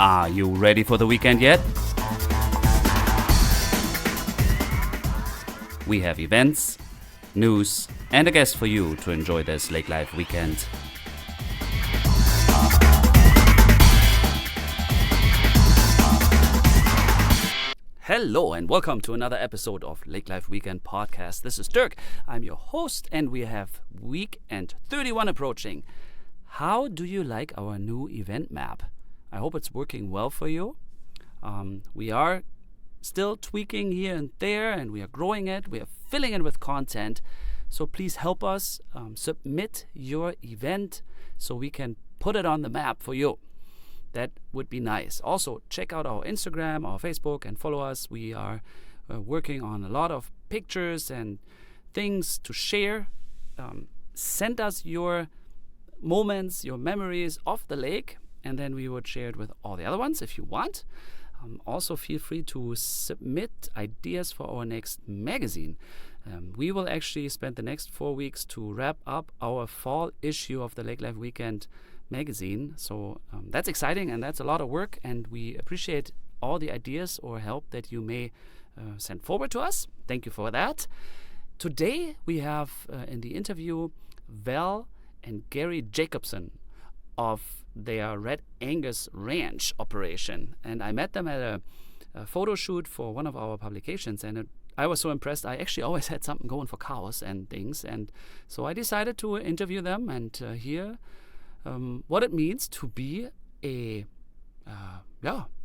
Are you ready for the weekend yet? We have events, news, and a guest for you to enjoy this Lake Life weekend. Hello and welcome to another episode of Lake Life Weekend Podcast. This is Dirk. I'm your host and we have weekend 31 approaching. How do you like our new event map? I hope it's working well for you. We are still tweaking here and there and we are growing it. We are filling it with content. So please help us submit your event so we can put it on the map for you. That would be nice. Also, check out our Instagram, our Facebook, and follow us. We are working on a lot of pictures and things to share. Send us your moments, your memories of the lake, and then we would share it with all the other ones if you want. Also, feel free to submit ideas for our next magazine. We will actually spend the next 4 weeks to wrap up our fall issue of the Lake Life Weekend magazine. So that's exciting and that's a lot of work, and we appreciate all the ideas or help that you may send forward to us. Thank you for that. Today we have in the interview Val and Gary Jacobson of their Red Angus Ranch operation, and I met them at a photo shoot for one of our publications, and I was so impressed. I actually always had something going for cows and things, and so I decided to interview them and hear what it means to be a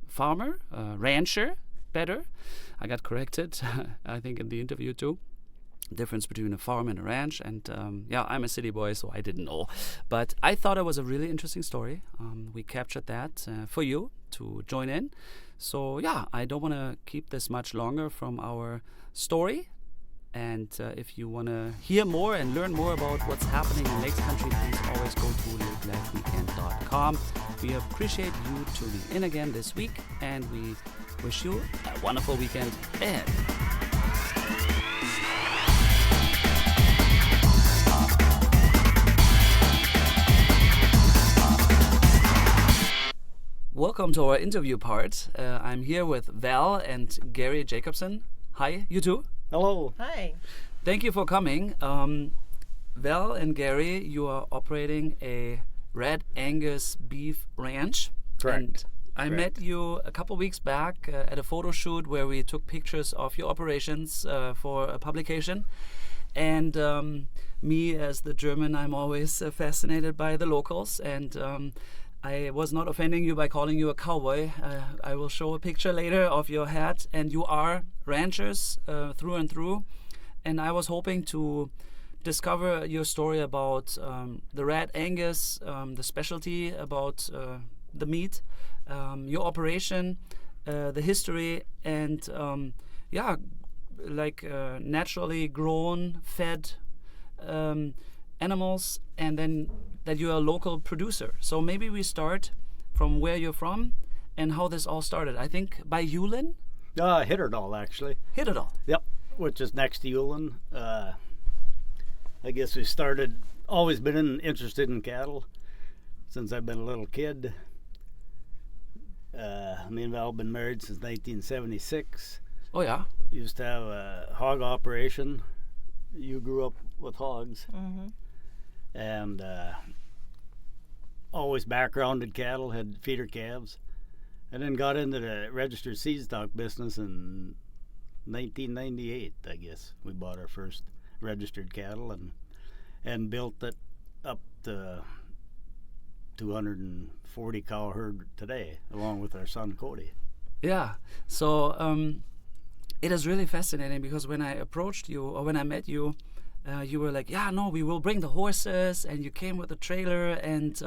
farmer, rancher, better. I got corrected, I think, in the interview too. Difference between a farm and a ranch, and I'm a city boy, so I didn't know. But I thought it was a really interesting story. We captured that for you to join in. So I don't want to keep this much longer from our story. And if you want to hear more and learn more about what's happening in Lakes Country, please always go to lakelifeweekend.com. We appreciate you tuning in again this week, and we wish you a wonderful weekend ahead. Welcome to our interview part. I'm here with Val and Gary Jacobson. Hi, you two. Hello. Hi. Thank you for coming. Val and Gary, you are operating a Red Angus beef ranch. Correct. And I met you a couple weeks back at a photo shoot where we took pictures of your operations for a publication. And me, as the German, I'm always fascinated by the locals. And I was not offending you by calling you a cowboy. I will show a picture later of your hat, and you are ranchers through and through. And I was hoping to discover your story about the Red Angus, the specialty about the meat, your operation, the history, and naturally grown, fed animals, and then that you're a local producer. So maybe we start from where you're from and how this all started. I think by Yulin? Hitterdal, actually. Hitterdal. Yep, which is next to Yulin. I guess we always been interested in cattle since I've been a little kid. Me and Val have been married since 1976. Oh, yeah? Used to have a hog operation. You grew up with hogs. Mm-hmm. And always backgrounded cattle, had feeder calves, and then got into the registered seed stock business in 1998. I guess we bought our first registered cattle and built it up to 240 cow herd today, along with our son Cody. Yeah. So it is really fascinating because when I approached you, or when I met you, you were like, we will bring the horses, and you came with a trailer, and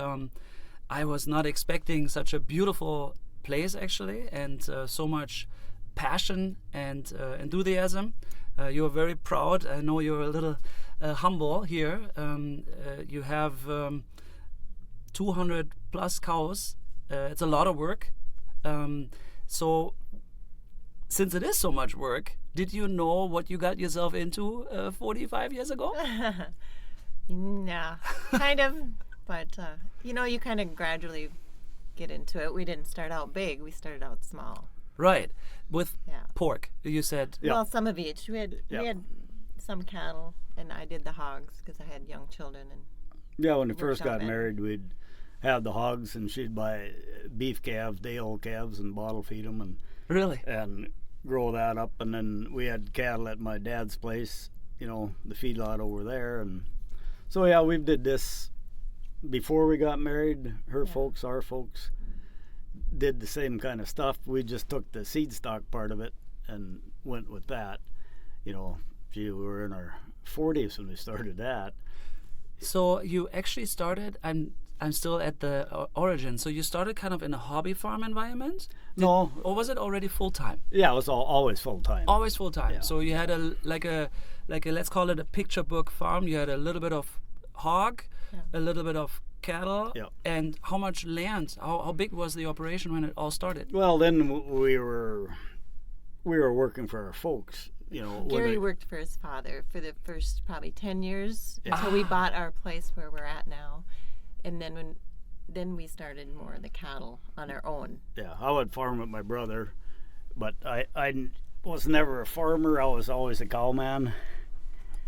I was not expecting such a beautiful place, actually, and so much passion and enthusiasm. You are very proud. I know you're a little humble here. You have 200 plus cows. It's a lot of work. So since it is so much work, did you know what you got yourself into 45 years ago? No, kind of. But, you kind of gradually get into it. We didn't start out big. We started out small. Right. With Yeah. pork, you said. Yeah. Well, some of each. We Yeah. had some cattle, and I did the hogs because I had young children. And Yeah, when we Worked first out got better. married, we'd have the hogs, and she'd buy beef calves, day-old calves, and bottle feed them, Really? and grow that up. And then we had cattle at my dad's place, the feedlot over there. And so, yeah, we did this before we got married. Her folks, our folks, did the same kind of stuff. We just took the seed stock part of it and went with that. We were in our 40s when we started that. So you actually started. I'm still at the origin. So you started kind of in a hobby farm environment, No, or was it already full time? yeah, it was always full time. Always full time. Yeah. So you had a let's call it a picture book farm. You had a little bit of hog, a little bit of cattle, Yeah. and how much land? How big was the operation when it all started? Well, then we were working for our folks. when Gary they- worked for his father for the first probably 10 years until we bought our place where we're at now. And then we started more of the cattle on our own. Yeah, I would farm with my brother, but I was never a farmer. I was always a cowman.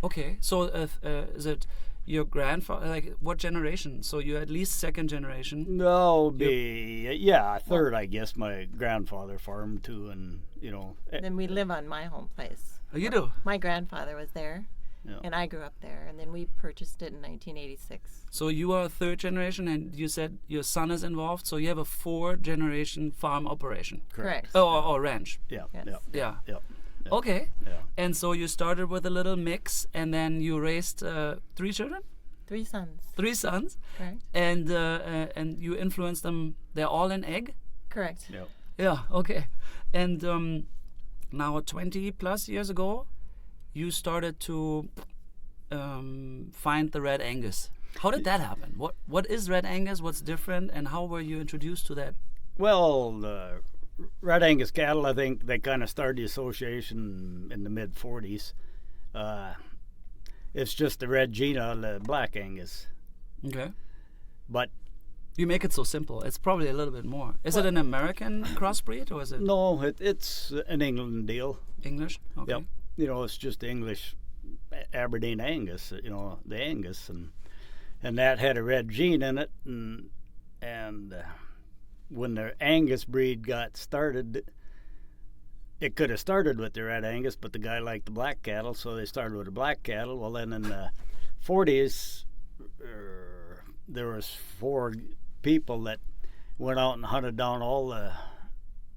Okay, so is it your grandfather? Like what generation? So you're at least second generation. No, third, I guess. My grandfather farmed too, and Then we live on my home place. Oh, you do. My grandfather was there, Yeah. and I grew up there. And then we purchased it in 1986. So you are third generation, and you said your son is involved. So you have a 4-generation farm operation. Correct. Oh, or ranch. yeah, Yes. yeah, Yeah. yeah. Okay. Yeah. And so you started with a little mix, and then you raised 3 children, 3 sons. 3 sons, Correct. and you influenced them. They're all in egg. Correct. Yeah. Yeah. Okay. And now 20 plus years ago, you started to find the red Angus. How did that happen? What is red Angus? What's different? And how were you introduced to that? Well, the Red Angus cattle, I think they kind of started the association in the mid 40s. It's just the red gene on the black Angus. Okay. But You make it so simple. It's probably a little bit more. Is it an American crossbreed or is it no, it's an England deal. English? Okay. Yep. It's just English Aberdeen Angus, the Angus. And that had a red gene in it. And when the Angus breed got started, it could have started with the red Angus, but the guy liked the black cattle, so they started with the black cattle. Well, then in the 40s, there was 4 people that went out and hunted down all the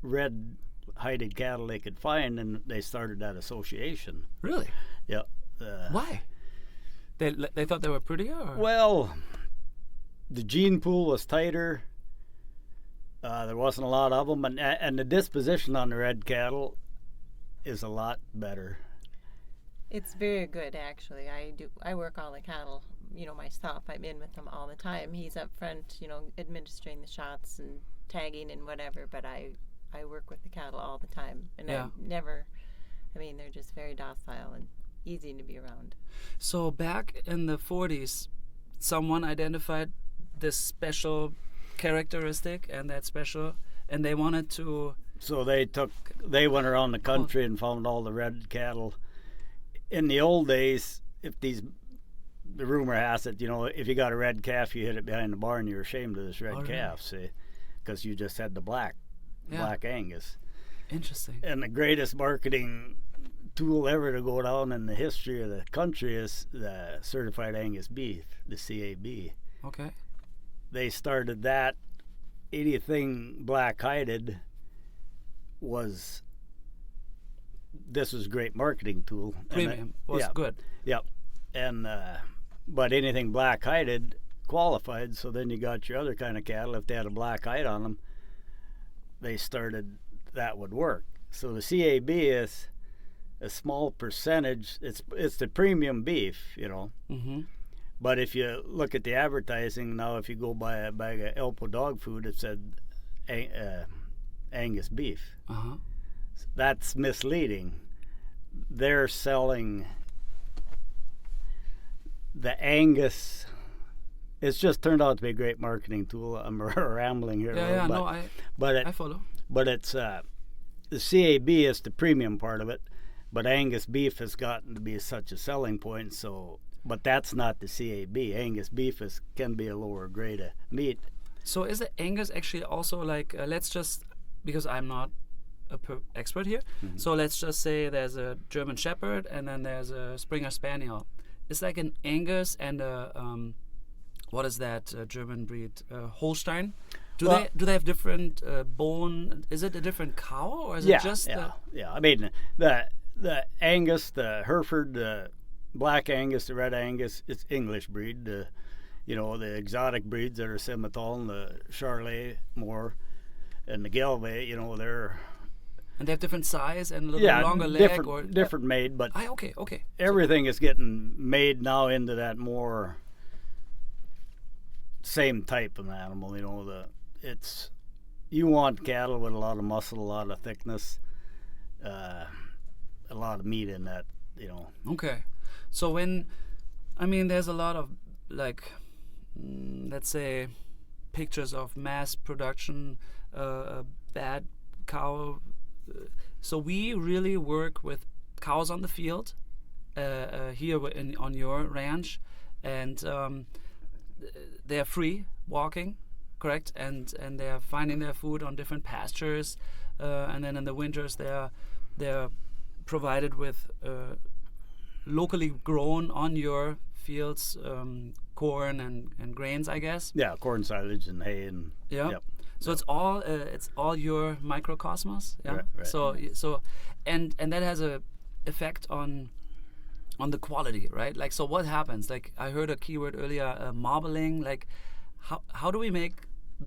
red-hided cattle they could find, and they started that association. Really? Yeah. Why? They thought they were prettier? Or? Well, the gene pool was tighter. There wasn't a lot of them, and the disposition on the red cattle is a lot better. It's very good, actually. I work all the cattle, myself. I'm in with them all the time. He's up front, administering the shots and tagging and whatever, but I work with the cattle all the time. And Yeah. they're just very docile and easy to be around. So back in the 40s, someone identified this special characteristic and they wanted to. So they went around the country and found all the red cattle. In the old days, the rumor has it, if you got a red calf, you hid it behind the barn, you're ashamed of this red calf, see, because you just had the black Angus. Interesting. And the greatest marketing tool ever to go down in the history of the country is the certified Angus beef, the CAB. Okay. They started that. Anything black-hided this was a great marketing tool. Premium was good. Yep. And but anything black-hided qualified. So then you got your other kind of cattle. If they had a black hide on them, they started that would work. So the CAB is a small percentage. It's the premium beef, Mm-hmm. But if you look at the advertising now, if you go buy a bag of Elpo dog food, it said Angus beef. Uh-huh. That's misleading. They're selling the Angus it's just turned out to be a great marketing tool. I'm rambling here. Yeah, but, no, but I follow. But it's the CAB is the premium part of it, but Angus beef has gotten to be such a selling point. So, but that's not the CAB. Angus beef can be a lower grade of meat. So is the Angus actually also like, let's just, because I'm not expert here, so let's just say there's a German Shepherd and then there's a Springer Spaniel. It's like an Angus and a, what is that German breed? Holstein? Do they have different bone? Is it a different cow or is it just yeah. I mean, the Angus, the Hereford, the Black Angus, the Red Angus, it's English breed. The exotic breeds that are Simmental and the Charolais more, and the Galway, they're... And they have different size and a little bit longer leg? Different made, but okay. Everything is getting made now into that more same type of animal, you want cattle with a lot of muscle, a lot of thickness, a lot of meat in that, Okay. So there's a lot of, like, let's say, pictures of mass production, bad cow. So we really work with cows on the field here on your ranch, and they're free walking, correct? And they're finding their food on different pastures, and then in the winters they're provided with locally grown on your fields corn and grains, I guess. Yeah, corn, silage, and hay, and Yep. So it's all your microcosmos. Yeah. Right. So and that has a effect on the quality, right? Like, so what happens? Like, I heard a keyword earlier, marbling. Like, how do we make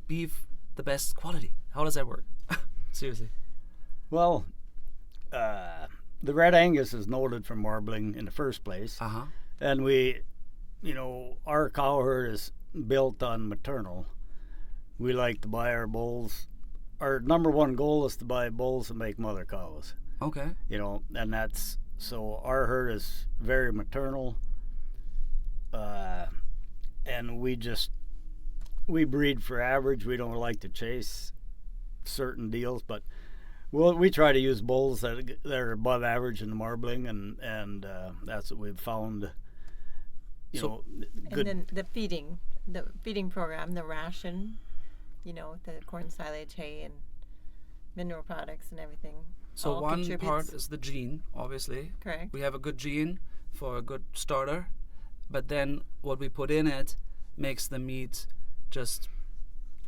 beef the best quality? How does that work? Seriously. Well, the Red Angus is noted for marbling in the first place. And our cow herd is built on maternal. We like to buy our bulls. Our number one goal is to buy bulls that make mother cows. Okay. And that's, so our herd is very maternal. And we breed for average. We don't like to chase certain deals, but we try to use bulls that are above average in the marbling, and that's what we've found. Good. And then the feeding program, the ration, the corn, silage, hay, and mineral products and everything. So all one contributes. part is the gene, obviously. Correct. We have a good gene for a good starter, but then what we put in it makes the meat just,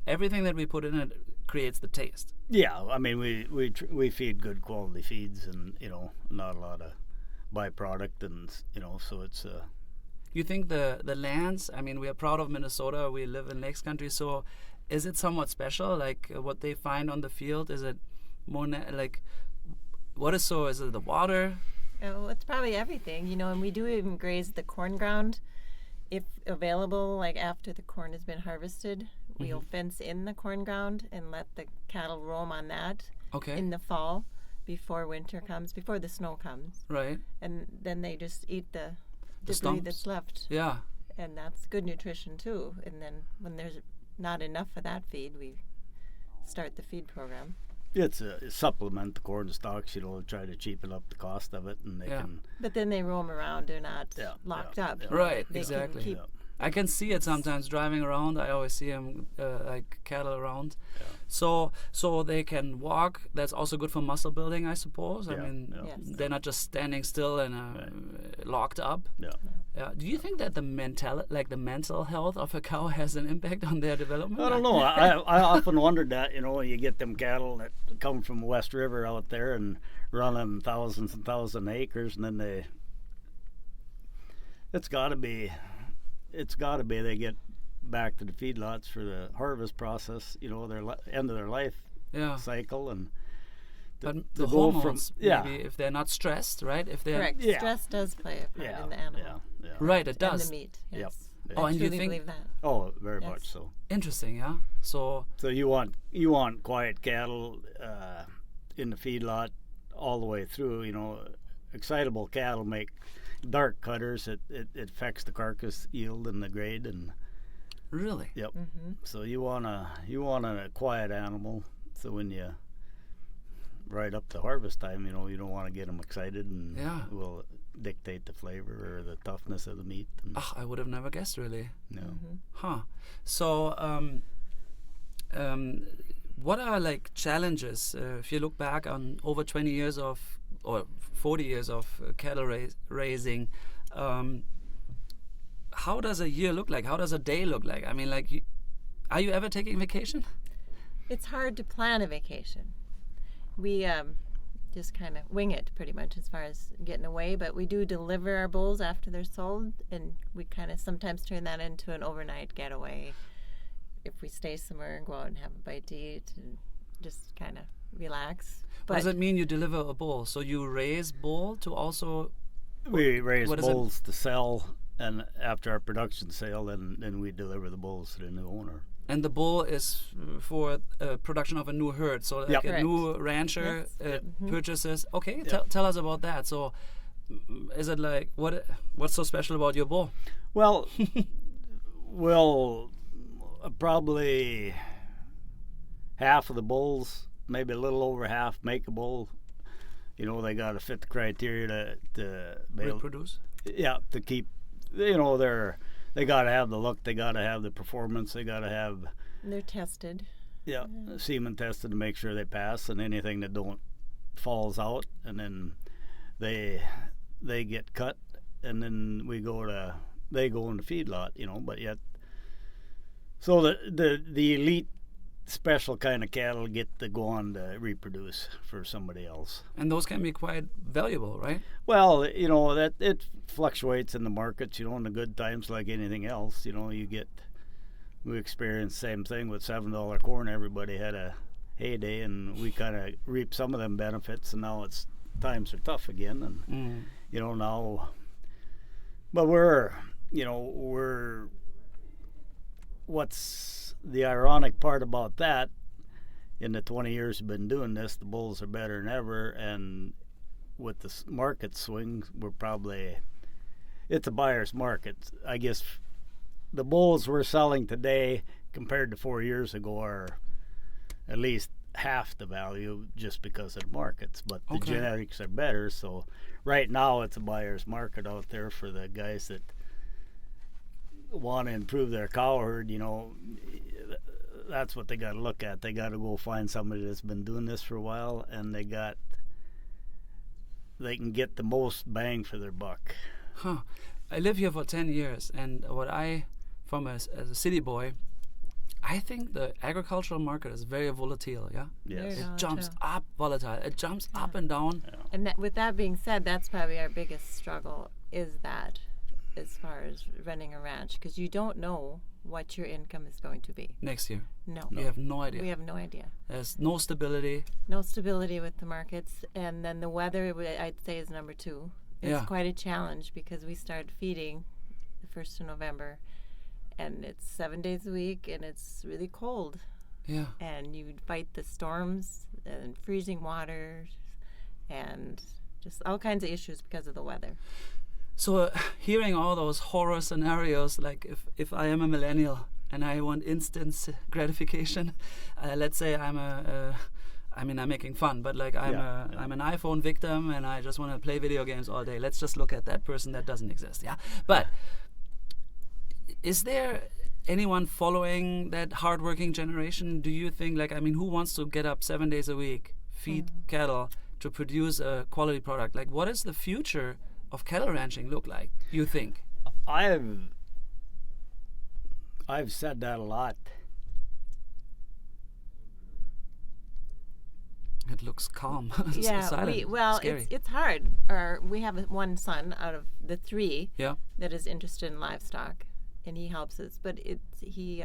everything that we put in it creates the taste. Yeah, I mean, we feed good quality feeds, and not a lot of byproduct, and so it's You think the lands, I mean, we are proud of Minnesota, we live in Lakes Country, so is it somewhat special, like what they find on the field? Is it more is it the water? Well, it's probably everything, and we do even graze the corn ground if available, like after the corn has been harvested. We'll fence in the corn ground and let the cattle roam on that in the fall before winter comes, before the snow comes. Right. And then they just eat the debris stumps that's left. Yeah. And that's good nutrition too. And then when there's not enough of that feed, we start the feed program. It's a supplement the corn stalks, try to cheapen up the cost of it, and they can. But then they roam around; they're not locked up. Yeah. Right, They exactly. can keep I can see it sometimes driving around. I always see them like cattle around. Yeah. So they can walk. That's also good for muscle building, I suppose. I mean, Yes. they're not just standing still and locked up. Yeah. Do you think that the mental health of a cow has an impact on their development? I don't know. I often wondered that. You get them cattle that come from West River out there and running thousands and thousands of acres, and then it's got to be they get back to the feedlots for the harvest process. Their end of their life cycle, and but the hormones, maybe if they're not stressed, right? If they're correct. Stress does play a part in the animal. Yeah. Right, it does. And the meat. Yes. Yep. Oh, I and you truly think? believe that. Oh, very much so. Interesting, yeah. So you want quiet cattle in the feedlot all the way through. Excitable cattle make dark cutters. It affects the carcass yield and the grade, and Really? Yep. Mm-hmm. So you want a quiet animal. So when you right up to harvest time, you don't want to get them excited and will dictate the flavor or the toughness of the meat. And, I would have never guessed, really. no. Mm-hmm. Huh. So, what are like challenges if you look back on over 20 years of or 40 years of cattle raising? How does a year look like? How does a day look like? I mean, like, are you ever taking vacation? It's hard to plan a vacation. We just kind of wing it pretty much as far as getting away, but we do deliver our bulls after they're sold, and we kind of sometimes turn that into an overnight getaway if we stay somewhere and go out and have a bite to eat and just kind of relax. What does it mean you deliver a bull? So you raise bull to also... We raise what is bulls to sell, and after our production sale, then we deliver the bulls to the new owner. And the bull is for production of a new herd. So like Yep. a Correct. new rancher Yes. purchases. Okay, Yep. tell us about that. So is it like, what's so special about your bull? Well, probably half of the bulls, maybe a little over half, make a bull. They got to fit the criteria to be able, Reproduce? to keep. They got to have the look. They got to have the performance. They got to have They're tested. semen tested to make sure they pass, and anything that don't falls out, and then they get cut, and then they go in the feedlot. But yet, so the elite special kind of cattle get to go on to reproduce for somebody else. And those can be quite valuable, right? Well, that it fluctuates in the markets. In the good times, like anything else, we experienced the same thing with $7 corn. Everybody had a heyday, and we kind of reaped some of them benefits. And now times are tough again, and now. But what's the ironic part about that? In the 20 years we've been doing this, the bulls are better than ever, and with the market swings, it's a buyer's market. I guess the bulls we're selling today compared to 4 years ago are at least half the value just because of the markets, but the genetics are better. So right now it's a buyer's market out there for the guys that want to improve their cow herd. That's what they got to look at. They got to go find somebody that's been doing this for a while, and they can get the most bang for their buck. Huh. I live here for 10 years, and as a city boy, I think the agricultural market is very volatile, yeah? Yes. It jumps up volatile. It jumps up and down. Yeah. And with that being said, that's probably our biggest struggle, is that as far as running a ranch, because you don't know what your income is going to be. Next year. No. You have no idea. We have no idea. There's no stability. No stability with the markets. And then the weather, I'd say, is number two. It's quite a challenge because we started feeding the 1st of November, and it's 7 days a week, and it's really cold. Yeah. And you fight the storms and freezing water and just all kinds of issues because of the weather. So hearing all those horror scenarios, like if I am a millennial and I want instant gratification, let's say I'm making fun, but like I'm an iPhone victim and I just want to play video games all day. Let's just look at that person that doesn't exist, yeah? But is there anyone following that hardworking generation? Do you think, who wants to get up 7 days a week, feed cattle to produce a quality product? Like, what is the future of cattle ranching look like, you think? I've said that a lot. It looks calm. Yeah, silent. Scary. it's hard. We have one son out of the three that is interested in livestock, and he helps us. But he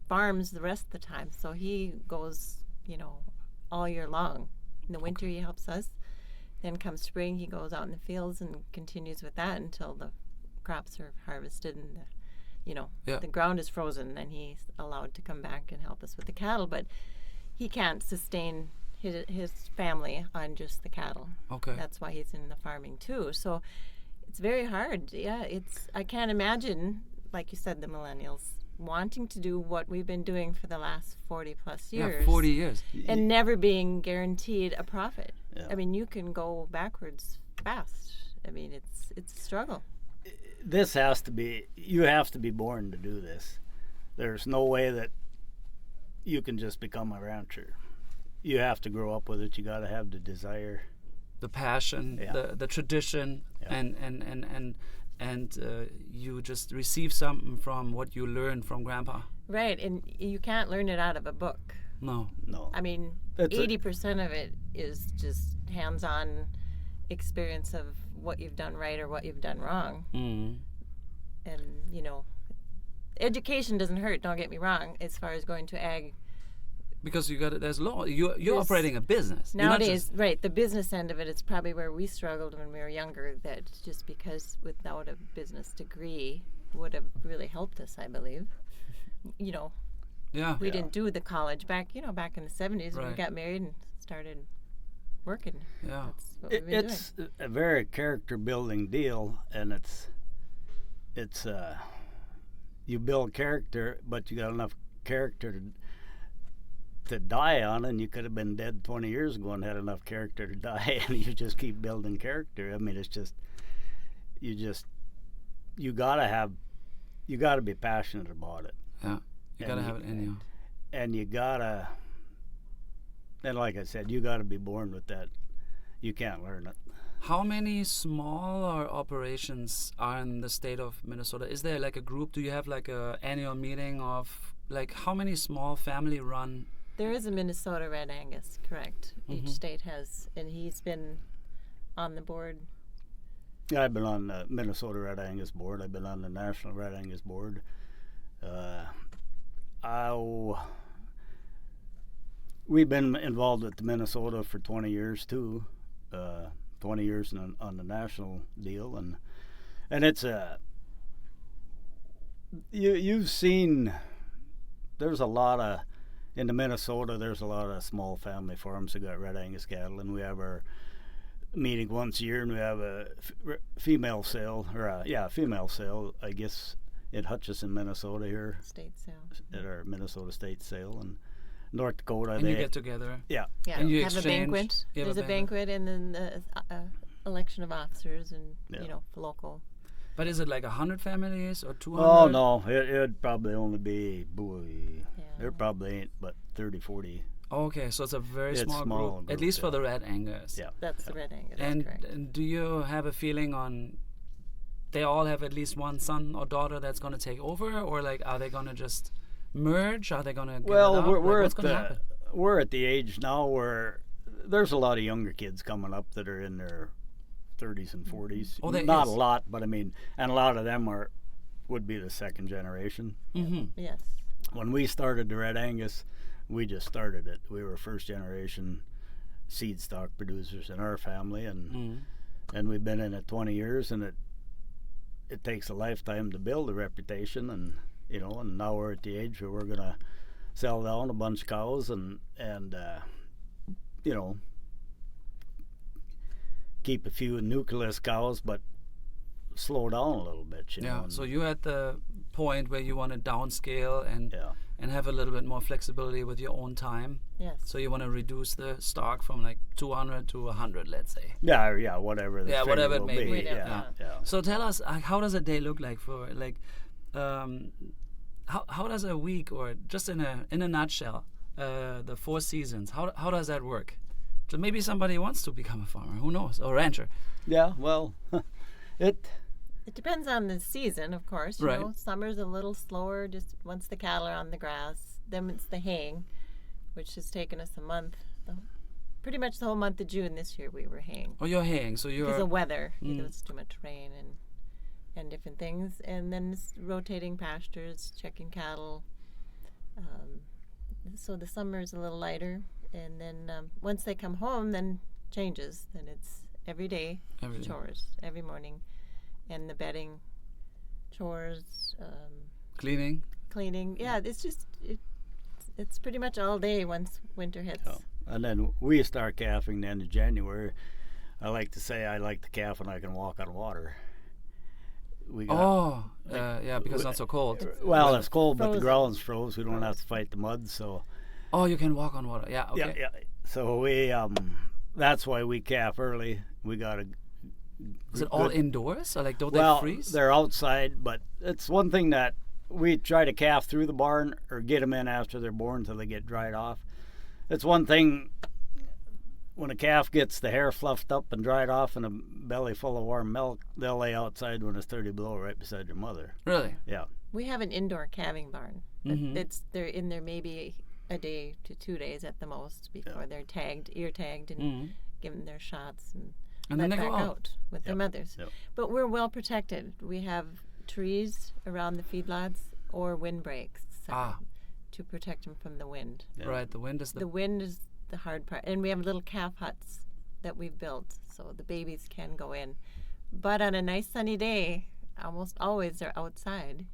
farms the rest of the time, so he goes, all year long. In the winter, he helps us. Then come spring, he goes out in the fields and continues with that until the crops are harvested and the ground is frozen. Then he's allowed to come back and help us with the cattle. But he can't sustain his family on just the cattle. Okay. That's why he's in the farming too. So it's very hard. Yeah, I can't imagine, like you said, the millennials wanting to do what we've been doing for the last 40 plus years. Yeah, 40 years. And never being guaranteed a profit. Yeah. I mean, you can go backwards fast. I mean, it's a struggle. This has to be, you have to be born to do this. There's no way that you can just become a rancher. You have to grow up with it. You got to have the desire, The passion, Yeah. the tradition, Yeah. and you just receive something from what you learned from Grandpa. Right, and you can't learn it out of a book. No. no. I mean, That's 80% of it is just hands-on experience of what you've done right or what you've done wrong. Mm. And, you know, education doesn't hurt, don't get me wrong, as far as going to ag. Because you got it. There's law. You're There's- operating a business. You're not Nowadays, just- right, the business end of it is probably where we struggled when we were younger, that just because without a business degree would have really helped us, I believe. You know, yeah. we didn't do the college back in the 70s when we Right. got married and started working. Yeah. That's what we've been It's a very character building deal, and it's you build character, but you got enough character to die on, and you could have been dead 20 years ago and had enough character to die, and you just keep building character. I mean, it's just you gotta be passionate about it, Yeah. You gotta And have it in you. and you gotta, and like I said, you gotta be born with that. You can't learn it. How many smaller operations are in the state of Minnesota? Is there like a group? Do you have like a annual meeting of like how many small family-run? There is a Minnesota Red Angus, correct. Each state has, and he's been on the board. Yeah, I've been on the Minnesota Red Angus board. I've been on the National Red Angus board. We've been involved with the Minnesota for 20 years too. 20 years on the national deal, and it's you've seen. There's a lot of in the Minnesota. There's a lot of small family farms that got Red Angus cattle, and we have our meeting once a year, and we have a female sale, or female sale, I guess, at Hutchison, Minnesota here State sale. at our Minnesota State sale, and North Dakota. And you get together. Yeah, And you have a exchange. banquet. You have There's a a banquet, and then the election of officers, and Yeah. you know, local. But is it like 100 families or 200? Oh no, it'd probably only be Yeah. there probably ain't but 30, 40. Oh, okay, so it's a very It's small, small group, at group, least for yeah. the Red Angus. Yeah. That's the Red Angus. And, that's correct. and do you have a feeling on they all have at least one son or daughter that's going to take over, or like are they going to just merge? Are they going to give it Well, up? we're What's at going to happen? we're at the age now where there's a lot of younger kids coming up that are in their 30s and 40s. Oh, there Not is. a lot, but I mean, and a lot of them would be the second generation. Mm-hmm. Yes. When we started the Red Angus, we just started it. We were first generation seed stock producers in our family, and we've been in it 20 years, and it takes a lifetime to build a reputation, and and now we're at the age where we're gonna sell down a bunch of cows and keep a few nucleus cows, but slow down a little bit. Yeah. and- So you're at the point where you want to downscale and yeah. have a little bit more flexibility with your own time. Yes. So you want to reduce the stock from like 200 to 100, let's say. Yeah, whatever. The Yeah, figure whatever it will may be. Whatever, Yeah, yeah. So tell us, how does a day look like for like, how does a week, or just in a nutshell, the 4 seasons, how does that work? So maybe somebody wants to become a farmer, who knows, or rancher. Yeah, well, it It depends on the season, of course. You Right. know, summer's a little slower, just once the cattle are on the grass. Then it's the haying, which has taken us a month. Pretty much the whole month of June this year we were haying. Oh, you're haying, so Because you're of weather. There was too much rain and different things. And then it's rotating pastures, checking cattle. So the summer is a little lighter. And then once they come home, then changes. Then it's every day Every day. chores, every morning. And the bedding, chores, cleaning. cleaning. Yeah, it's just, it's pretty much all day once winter hits. Oh. And then we start calving the end of January. I like to say I like to calf when I can walk on water. We got yeah, because it's not so cold. well, it's cold, but the frozen. ground's froze. We don't have to fight the mud, so Oh, you can walk on water. Yeah, okay. yeah. So we that's why we calf early. We got a Is it all good- indoors, or like don't well, they freeze? they're outside, but it's one thing that we try to calf through the barn or get them in after they're born until they get dried off. It's one thing when a calf gets the hair fluffed up and dried off and a belly full of warm milk, they'll lay outside when it's 30 below right beside their mother. Really? Yeah. We have an indoor calving barn. Mhm. They're in there maybe a day to 2 days at the most before they're tagged, ear tagged, and Mhm. given their shots and And let then they back go out. out with their Yep. mothers. Yep. But we're well protected. We have trees around the feedlots or windbreaks to protect them from the wind. Yeah. Right, the wind is The wind is the hard part, and we have little calf huts that we've built so the babies can go in. But on a nice sunny day, almost always they're outside.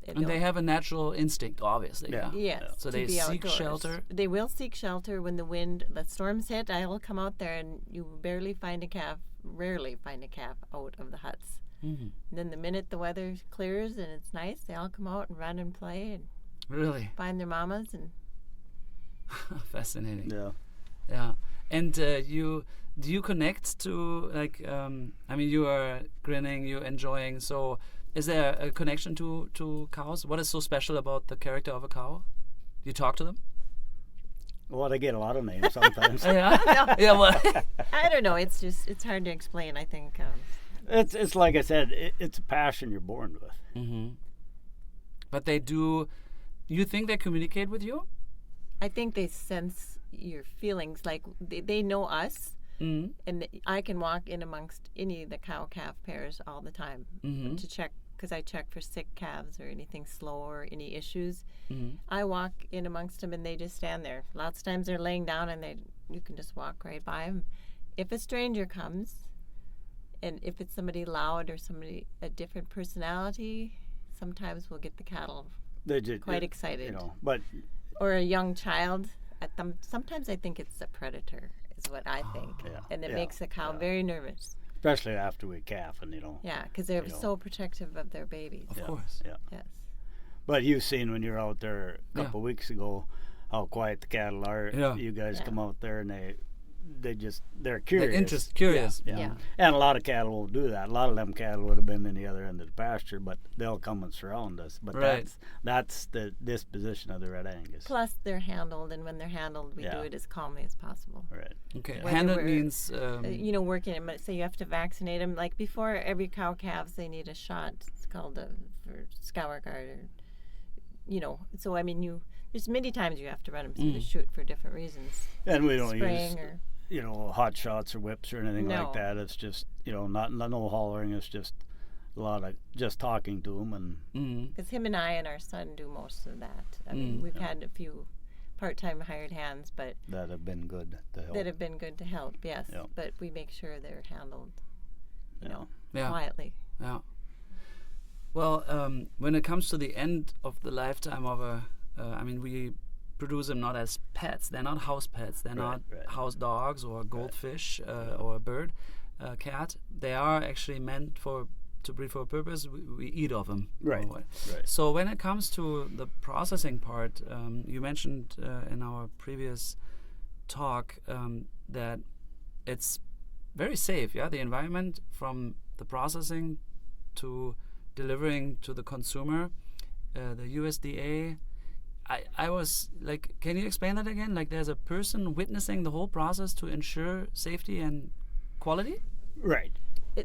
and they have a natural instinct, obviously. Yeah. Yes. So to they be seek outdoors. shelter? They will seek shelter when the storms hit. I will come out there and you rarely find a calf out of the huts. Mm-hmm. And then the minute the weather clears and it's nice, they all come out and run and play and Really? find their mamas. And Fascinating. Yeah. Yeah. And do you connect to, like, I mean, you are grinning, you're enjoying, so is there a connection to cows? What is so special about the character of a cow? You talk to them? Well, they get a lot of names sometimes. Yeah. Yeah, well, I don't know. It's hard to explain. I think It's like I said, it's a passion you're born with. mm-hmm. But they do, you think they communicate with you? I think they sense your feelings. Like they know us, Mm-hmm. and I can walk in amongst any of the cow-calf pairs all the time Mm-hmm. to check, because I check for sick calves or anything slow or any issues. Mm-hmm. I walk in amongst them and they just stand there. Lots of times they're laying down and you can just walk right by them. If a stranger comes, and if it's somebody loud or somebody a different personality, sometimes we'll get the cattle They just quite excited. You know, but Or a young child. Sometimes I think it's a predator, is what I think, yeah, and it yeah, makes the cow very nervous. especially after we calf, and Yeah, because they're You know. so protective of their babies. Of Yeah. course. Yeah. Yes. But you've seen when you're out there a Yeah. couple weeks ago how quiet the cattle are. Yeah. You guys Yeah. come out there and they're They're curious. curious. Yeah. Yeah. And a lot of cattle won't do that. A lot of them cattle would have been in the other end of the pasture, but they'll come and surround us. But Right. that's the disposition of the Red Angus. Plus, they're handled, and when they're handled, we do Yeah. it as calmly as possible. Right. Okay. Whether Handed we're, means working them. Say you have to vaccinate them. Like before every cow calves, they need a shot. It's called for scour guard. So I mean, there's many times you have to run them through the chute for different reasons. And we don't Spraying use or hot shots or whips or anything No. like that. It's just no hollering. It's just a lot of just talking to them and mm-hmm. because him and I and our son do most of that. I mean, we've had a few part-time hired hands, but that have been good to help. that have been good to help. Yes, Yeah. but we make sure they're handled, Yeah. quietly. Yeah. Well, when it comes to the end of the lifetime of I mean, we produce them not as pets. They're not house pets. They're not right. house dogs or goldfish or a bird, cat. They are actually meant to breed for a purpose. We eat of them. Right. Or what. Right. So when it comes to the processing part, you mentioned in our previous talk that it's very safe. Yeah, the environment from the processing to delivering to the consumer, the USDA. I was like, can you explain that again? Like, there's a person witnessing the whole process to ensure safety and quality. Right.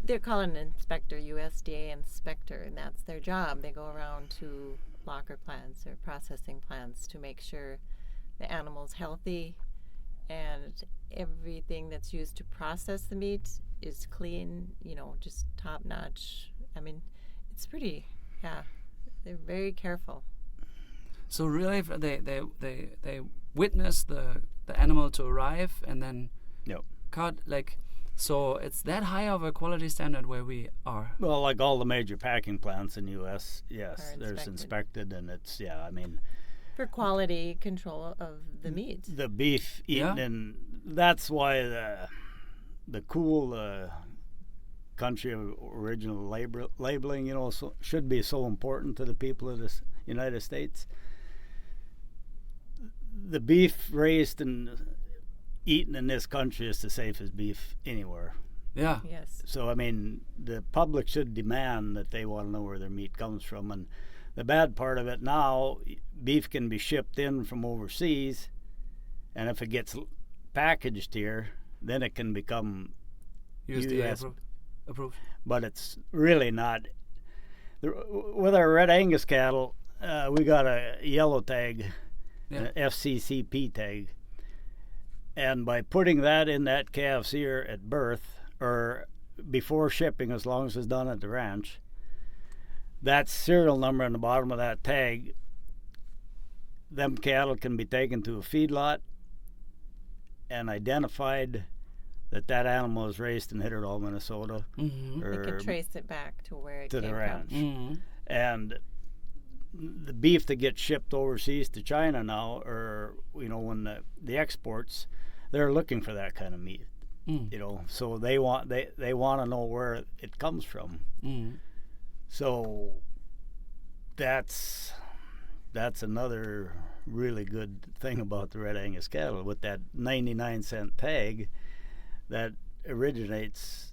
They're called an inspector, USDA inspector, and that's their job. They go around to locker plants or processing plants to make sure the animal's healthy and everything that's used to process the meat is clean, just top notch. I mean, it's pretty, they're very careful. So really, they witness the animal to arrive and then Yep. cut, like, so it's that high of a quality standard where we are. Well, like all the major packing plants in the U.S., yes, Are there's inspected. inspected, and it's I mean, For quality control of the meat. the beef eaten, Yeah. and that's why the cool country of original labeling, should be so important to the people of the United States. The beef raised and eaten in this country is the safest beef anywhere. Yeah. Yes. So, I mean, the public should demand that they want to know where their meat comes from. And the bad part of it now, beef can be shipped in from overseas, and if it gets packaged here, then it can become USDA US, approved. but it's really not. With our Red Angus cattle, we got a yellow tag, an FCCP tag, and by putting that in that calf's ear at birth or before shipping, as long as it's done at the ranch, that serial number on the bottom of that tag, them cattle can be taken to a feedlot and identified that animal was raised in Hitterdall, Minnesota. Mm-hmm. They can trace it back to where it to came the ranch. from. Mm-hmm. And the beef that gets shipped overseas to China now, or when the exports, they're looking for that kind of meat. So they want to know where it comes from. So that's another really good thing about the Red Angus cattle, with that 99-cent tag that originates.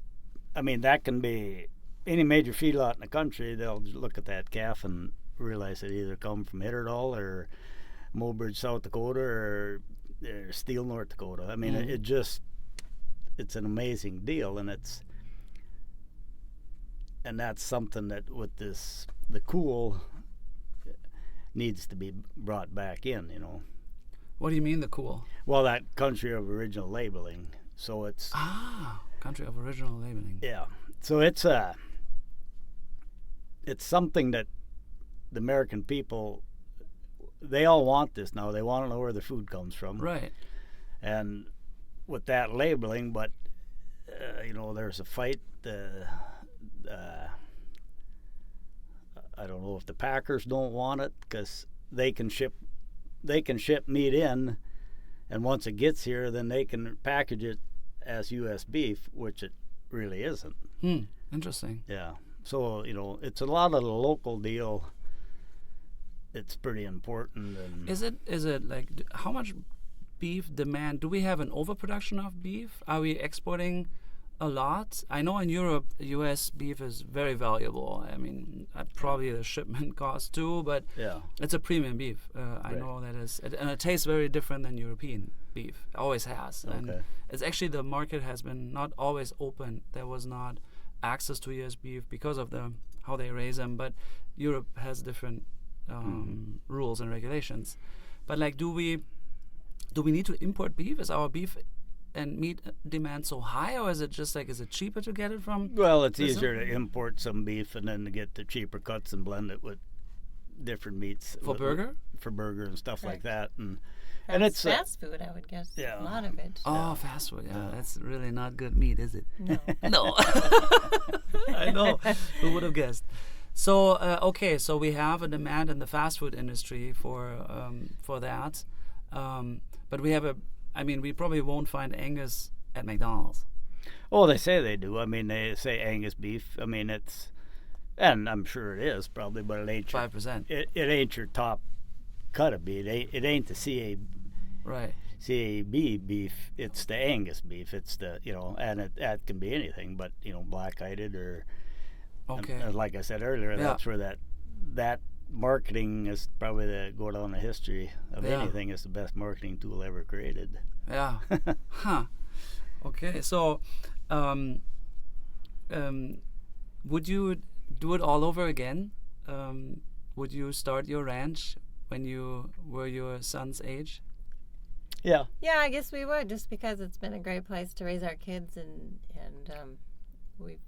I mean, that can be any major feedlot in the country. They'll look at that calf and realize it either come from Hitterdall or Mobridge, South Dakota, or Steele, North Dakota. I mean, it's an amazing deal, and that's something that with the cool needs to be brought back in. What do you mean the cool? Well, that country of original labeling. So it's country of original labeling. Yeah. So it's something that the American people, they all want this now. They want to know where their food comes from. Right. And with that labeling, but there's a fight. I don't know if the packers don't want it, because they can ship meat in, and once it gets here, then they can package it as U.S. beef, which it really isn't. Interesting. Yeah. So it's a lot of the local deal. It's pretty important. And Is it like how much beef demand? Do we have an overproduction of beef? Are we exporting a lot? I know in Europe, U.S. beef is very valuable. I mean, probably the shipment cost too, but it's a premium beef. I know that and it tastes very different than European beef. Always has. Okay. And it's actually, the market has been not always open. There was not access to U.S. beef because of how they raise them. But Europe has different rules and regulations. But like, do we need to import beef? Is our beef and meat demand so high, or is it just like, is it cheaper to get it from? Well, it's easier to import some beef and then to get the cheaper cuts and blend it with different meats For burger and stuff like that. And it's fast food, I would guess. Yeah. A lot of it. Oh, fast food. Yeah, that's really not good meat, is it? No. No. I know. Who would have guessed? So okay, so we have a demand in the fast food industry for that, but we have we probably won't find Angus at McDonald's. Oh, they say they do. I mean, they say Angus beef. I mean, and I'm sure it is probably, but it ain't 5%. It ain't your top cut of beef. It ain't the CAB beef. It's the Angus beef. It's the and that can be anything, but black-eyed or. Okay. Like I said earlier, that's where that marketing is probably go down the history of anything. Is the best marketing tool ever created. Yeah. Huh. Okay. So, would you do it all over again? Would you start your ranch when you were your son's age? Yeah. Yeah, I guess we would, just because it's been a great place to raise our kids, and we've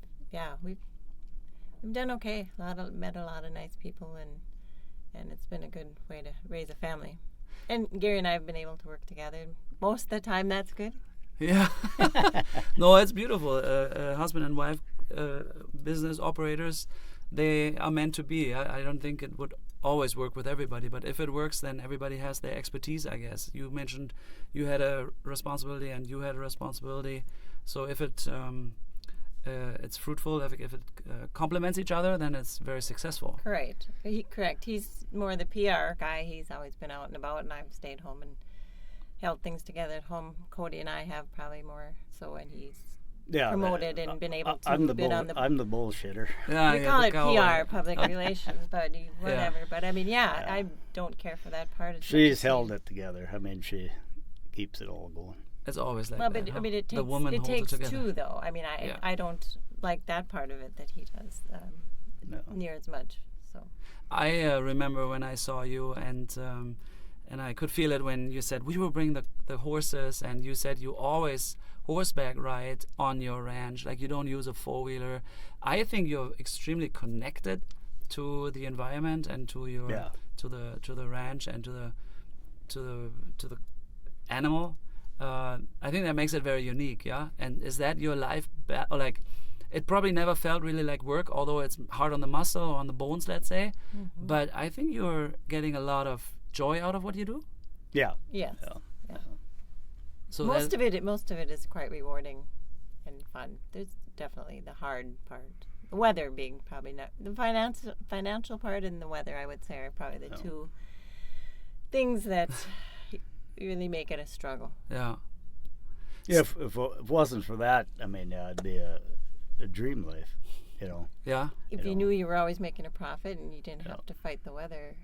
done okay. Met a lot of nice people, and it's been a good way to raise a family. And Gary and I have been able to work together. Most of the time, that's good. Yeah. No, it's beautiful. Husband and wife, business operators, they are meant to be. I don't think it would always work with everybody, but if it works, then everybody has their expertise, I guess. You mentioned you had a responsibility and you had a responsibility. So if it it's fruitful. If it complements each other, then it's very successful. Correct. Correct. He's more the PR guy. He's always been out and about, and I've stayed home and held things together at home. Cody and I have probably more so, and he's promoted and been able to I'm the bullshitter. We call it PR, public relations, but whatever. Yeah. But I mean, I don't care for that part. She's held it together. I mean, she keeps it all going. It's always like that. But I mean, it takes two, though. I mean, I don't like that part of it that he does near as much. So I remember when I saw you, and I could feel it when you said we will bring the horses, and you said you always horseback ride on your ranch, like you don't use a four-wheeler. I think you're extremely connected to the environment and to your to the ranch and to the animal. I think that makes it very unique, yeah. And is that your life? Or like, it probably never felt really like work, although it's hard on the muscle or on the bones, let's say. Mm-hmm. But I think you're getting a lot of joy out of what you do. Yeah. Yes. Yeah. So most of it is quite rewarding and fun. There's definitely the hard part. The weather being probably not the financial part, and the weather, I would say, are probably the two things that really make it a struggle. Yeah. Yeah. If it wasn't for that, I mean, it'd be a dream life, you know. Yeah. If you knew you were always making a profit and you didn't have to fight the weather,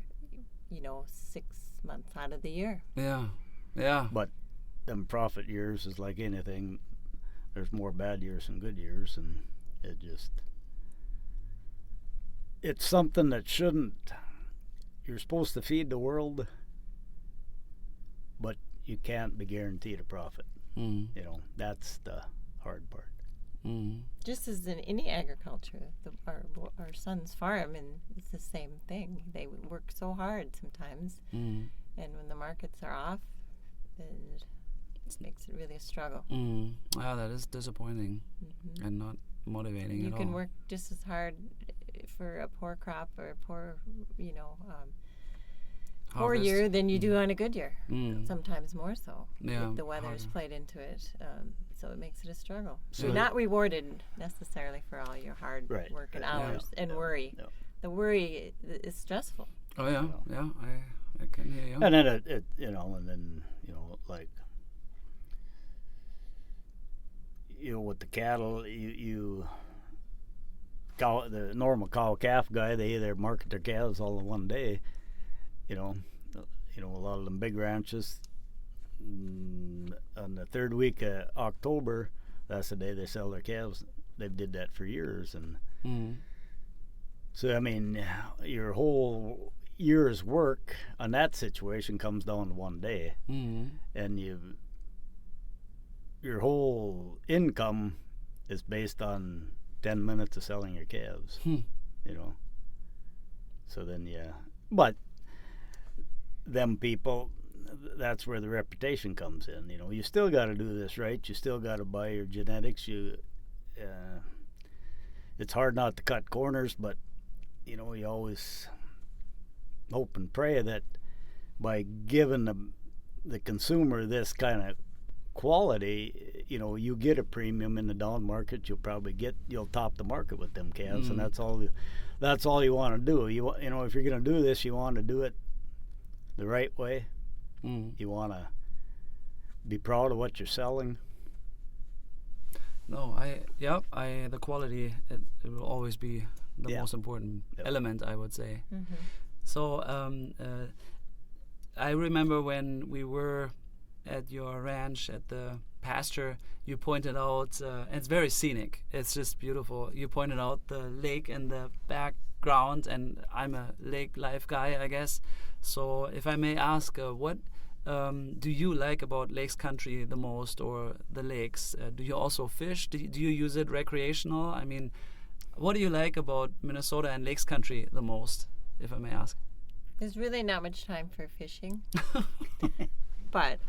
6 months out of the year. Yeah. Yeah. But them profit years is like anything. There's more bad years than good years, and it's something that shouldn't. You're supposed to feed the world, but you can't be guaranteed a profit. Mm. That's the hard part. Mm. Just as in any agriculture, our son's farm, and it's the same thing. They work so hard sometimes, and when the markets are off, it makes it really a struggle. Wow, that is disappointing and not motivating at all. You can work just as hard for a poor crop or a poor, poor year than you do on a good year. Sometimes more so. Yeah, if the weather is played into it, so it makes it a struggle. So you're not rewarded necessarily for all your hard work and hours and worry. Yeah. The worry is stressful. Oh yeah, I can hear you. And then it and then like with the cattle, the normal cow calf guy, they either market their calves all in one day. A lot of them big ranches, on the third week of October, that's the day they sell their calves. They've did that for years, and so I mean, your whole year's work on that situation comes down to one day, and your whole income is based on 10 minutes of selling your calves. So then but them people, that's where the reputation comes in. You still got to do this right. You still got to buy your genetics. It's hard not to cut corners, but you always hope and pray that by giving the consumer this kind of quality, you get a premium in the down market. You'll top the market with them calves, and that's all you want to do. If you're going to do this, you want to do it the right way. You want to be proud of what you're selling. No, the quality, it will always be the most important element, I would say. So I remember when we were at your ranch at the pasture, you pointed out, and it's very scenic, it's just beautiful. You pointed out the lake in the background, and I'm a lake life guy, I guess. So if I may ask, what do you like about Lakes Country the most, or the lakes? Do you also fish? Do you use it recreational? I mean, what do you like about Minnesota and Lakes Country the most, if I may ask? There's really not much time for fishing. But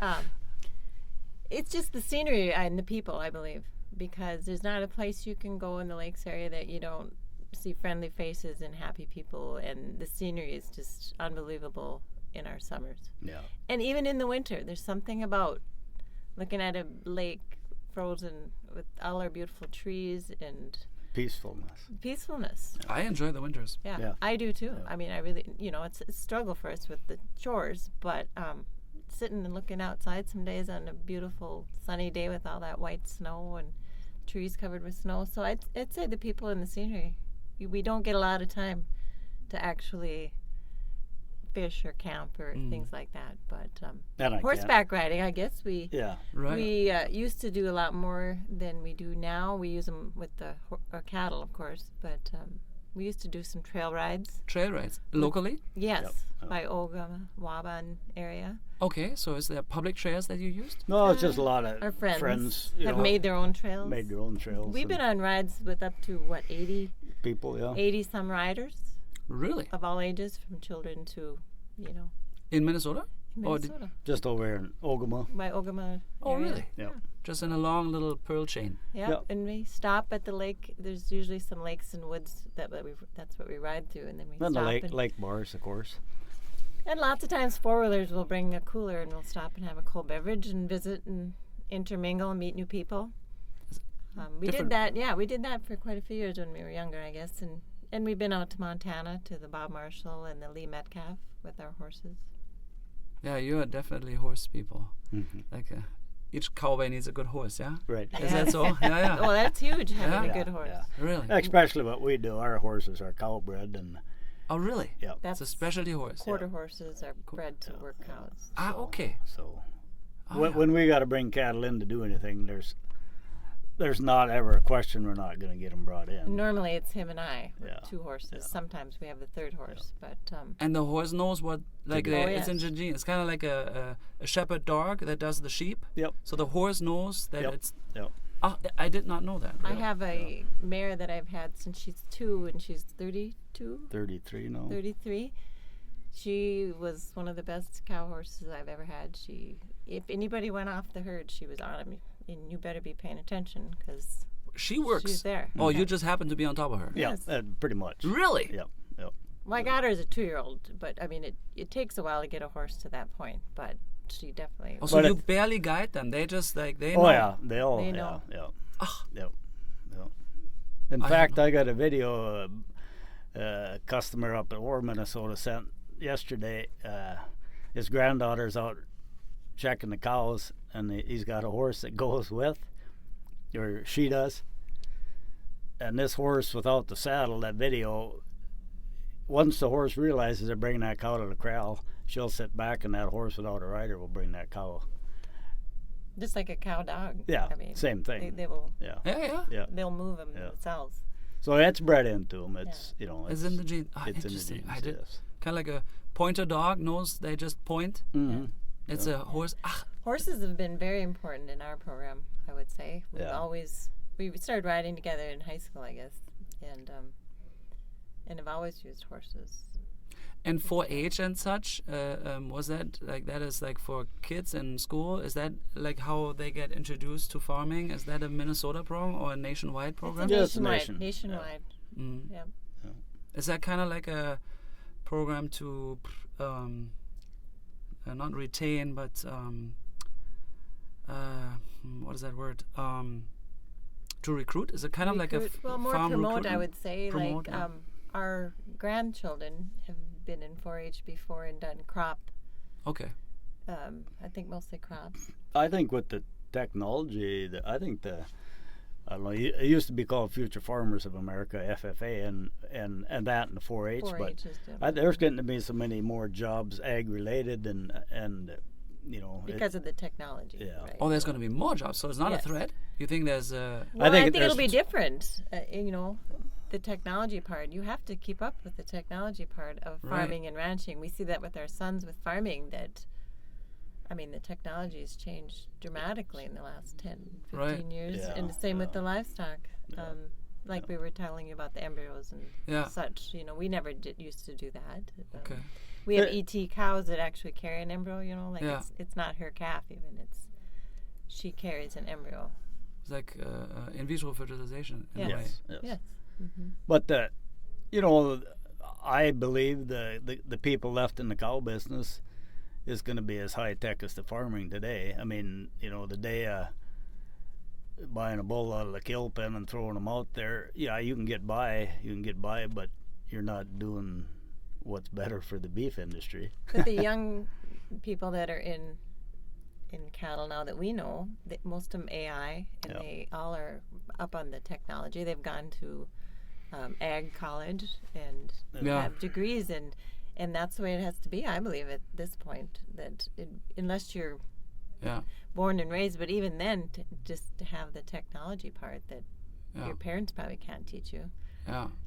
it's just the scenery and the people, I believe, because there's not a place you can go in the lakes area that you don't see friendly faces and happy people, and the scenery is just unbelievable in our summers. Yeah. And even in the winter, there's something about looking at a lake frozen with all our beautiful trees and Peacefulness. I enjoy the winters. Yeah, Yeah. I do too. Yeah. I mean, I really, it's a struggle for us with the chores, but sitting and looking outside some days on a beautiful sunny day with all that white snow and trees covered with snow. So I'd say the people in the scenery, we don't get a lot of time to actually fish or camp or things like that. But And I horseback riding, I guess Yeah. Right. we used to do a lot more than we do now. We use them with the cattle, of course, but we used to do some trail rides. Trail rides locally. Yes, Yep. by Ogama, Waban area. Okay, so is there public trails that you used? No, it's just a lot of Our friends you have know, made their own trails. made their own trails. We've and been on rides with up to 80 people, yeah. 80 some riders Really? of all ages, from children to In Minnesota? in Or did- Minnesota, Just over here in Ogama. by Ogama. Oh, area. really? Yeah. Just in a long little pearl chain. Yeah, Yep. and we stop at the lake. There's usually some lakes and woods that's what we ride through, and then we And the stop. lake bars, of course. And lots of times four-wheelers will bring a cooler, and we'll stop and have a cold beverage and visit and intermingle and meet new people. We different- did that. Yeah, we did that for quite a few years when we were younger, I guess, and we've been out to Montana to the Bob Marshall and the Lee Metcalf with our horses. Yeah, you are definitely horse people. Mhm. Like each cowboy needs a good horse, yeah? Right. Is that so? Yeah. Oh, that's huge, having Yeah. a good horse. Yeah. Really? Especially what we do. Our horses are cowbred, and Oh, really? yeah. That's It's a specialty horse. quarter horses are bred to work cows. Ah, okay. So Oh, when, yeah. when we got to bring cattle in to do anything, there's not ever a question we're not going to get them brought in. Normally it's him and I with Yeah. 2 horses. Yeah. Sometimes we have the third horse, but And the horse knows what, like, do. Oh, it's in yes. the gene. It's kind of like a shepherd dog that does the sheep. Yep. So the horse knows that Yep. it's. Yep. Ah, I did not know that. I have a mare that I've had since she's 2 and she's 32, 33 now. 33. She was one of the best cow horses I've ever had. If anybody went off the herd, she was on him, and you better be paying attention because She works. she's there. Oh, you just happen to be on top of her. Yeah, Yes. pretty much. Really? Yep. Yep. Well, I got her as a 2-year-old, but I mean, it takes a while to get a horse to that point, but she definitely. Oh, so But you it- barely guide them. They just like they Oh know. yeah, they all. They yeah, know. Yeah. Ah. Yep. Yep. In I fact, don't I got a video a customer up at Orr, Minnesota sent yesterday. His granddaughter's out checking the cows, and he's got a horse that goes with, or she does. And this horse without the saddle, that video, once the horse realizes they're bringing that cow to the corral, she'll sit back, and that horse without a rider will bring that cow. Just like a cow dog. Yeah, I mean, same thing. They will. Yeah. Yeah. Yeah. They'll move them Yeah. themselves. So that's bred into them. It's It's in the gene. Ah, it's in the interesting. genes. I did Yes. kind of like a pointer dog knows they just point. Mm-hmm. It's a horse. Ah, Horses have been very important in our program, I would say. Yeah. We started riding together in high school, I guess, and have always used horses. and 4-H and such, was that is like for kids in school? Is that like how they get introduced to farming? Is that a Minnesota program or a nationwide program? Yeah, it's a nationwide. Mm. Yeah. Is that kind of like a program to not retain, but what is that word? To recruit? Is it kind of like a Well, more farm promote, I recruitment? would say. Promote, like yeah. our grandchildren have been in 4-H before and done crop. Okay. I think mostly crops. I think with the technology, I don't know. It used to be called Future Farmers of America (FFA), and that and the 4-H. 4-H But is different. there's getting to be so many more jobs ag related, and you know. Because of the technology. Yeah. Right? Oh, there's going to be more jobs, so it's not Yes. a threat. You think there's a Well, think I think there's- it'll be different. The technology part. You have to keep up with the technology part of Right. farming and ranching. We see that with our sons with farming. The technology has changed dramatically in the last 10, 15 Right. years, Yeah, and the same with yeah. the livestock. Like we were telling you about the embryos and Yeah. such. We never used to do that. okay? We have Uh, ET cows that actually carry an embryo. Like Yeah. it's not her calf even. She carries an embryo. It's like in vitro fertilization in a way. Yes. Yes. Yes. But I believe the people left in the cow business is going to be as high tech as the farming today. I mean, the day buying a bull out of the kill pen and throwing them out there. Yeah, you can get by, but you're not doing what's better for the beef industry. But the young people that are in cattle now that we know, most of them AI, and they all are up on the technology. They've gone to ag college and have degrees, and that's the way it has to be, I believe, at this point. That unless you're born and raised, but even then, just to have the technology part that your parents probably can't teach you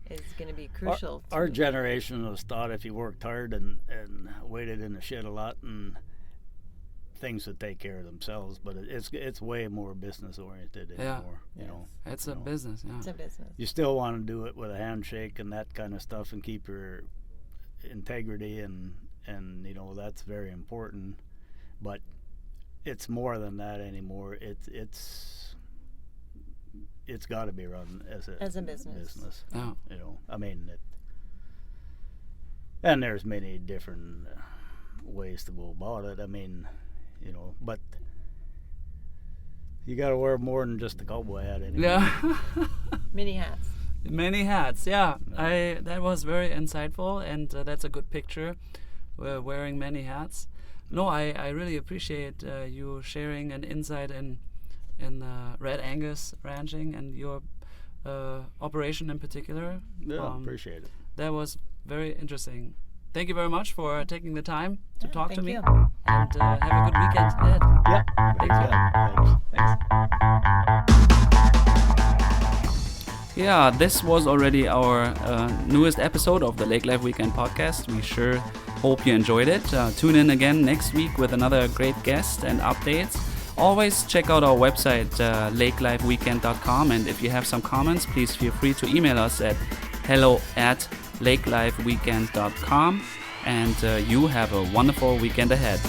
is going to be crucial. Our generation was taught if you worked hard and waited in the shed a lot, and things would take care of themselves. But it's way more business oriented anymore. You know, it's a business. Yeah, it's a business. You still want to do it with a handshake and that kind of stuff, and keep your integrity, and you know, that's very important. But it's more than that anymore. It's got to be run as a business. Oh. You know, I mean, and there's many different ways to go about it. I mean, you know, but you got to wear more than just a cowboy hat anymore. Yeah. Many hats. Many hats. Yeah, that was very insightful, and that's a good picture. Wearing many hats. No, I really appreciate you sharing an insight in Red Angus ranching and your operation in particular. Yeah, appreciate it. That was very interesting. Thank you very much for taking the time to talk to me. you. And have a good weekend ahead. Yeah, Thanks. Yeah, this was already our newest episode of the Lake Life Weekend podcast. We sure hope you enjoyed it. Tune in again next week with another great guest and updates. Always check out our website, lakelifeweekend.com, and if you have some comments, please feel free to email us at hello@lakelifeweekend.com, and you have a wonderful weekend ahead.